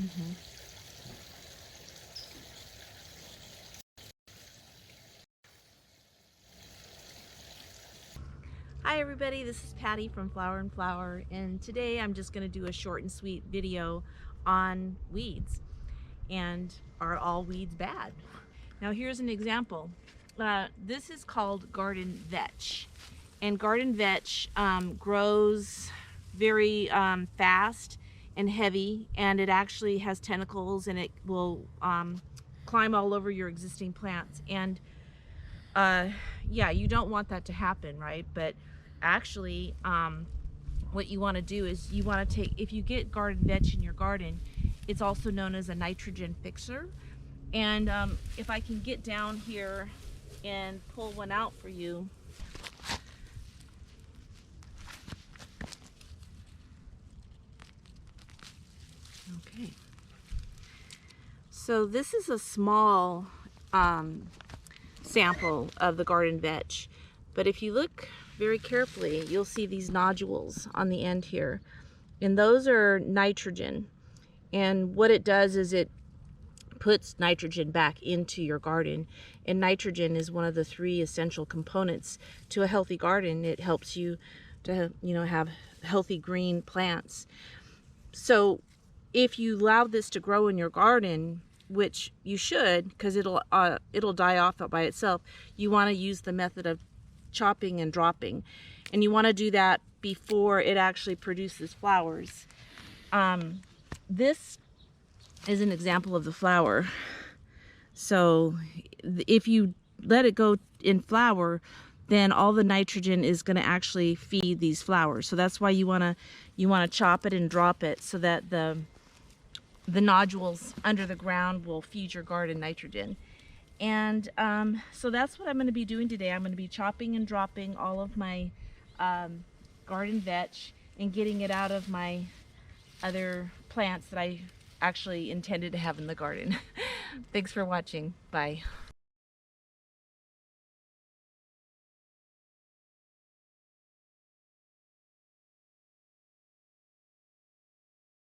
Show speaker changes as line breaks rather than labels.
Mhm. Hi everybody, this is Patty from Flower and Flower, and today I'm just going to do a short and sweet video on weeds. And are all weeds bad? Now here's an example. This is called garden vetch, and garden vetch grows very fast and heavy, and it actually has tentacles, and it will climb all over your existing plants. And yeah, you don't want that to happen, right? But actually, what you want to do is you want to take, if you get garden vetch in your garden, it's also known as a nitrogen fixer. And if I can get down here and pull one out for you. Okay. So this is a small sample of the garden vetch, but if you look very carefully, you'll see these nodules on the end here, and those are nitrogen. And what it does is it puts nitrogen back into your garden, and nitrogen is one of the 3 essential components to a healthy garden. It helps you to, have healthy green plants. So if you allow this to grow in your garden, which you should, because it'll die off by itself, you want to use the method of chopping and dropping, and you want to do that before it actually produces flowers. This is an example of the flower. So if you let it go in flower, then all the nitrogen is going to actually feed these flowers. So that's why you want to chop it and drop it, so that the nodules under the ground will feed your garden nitrogen. And so that's what I'm going to be doing today. I'm going to be chopping and dropping all of my garden vetch and getting it out of my other plants that I actually intended to have in the garden. Thanks for watching. Bye.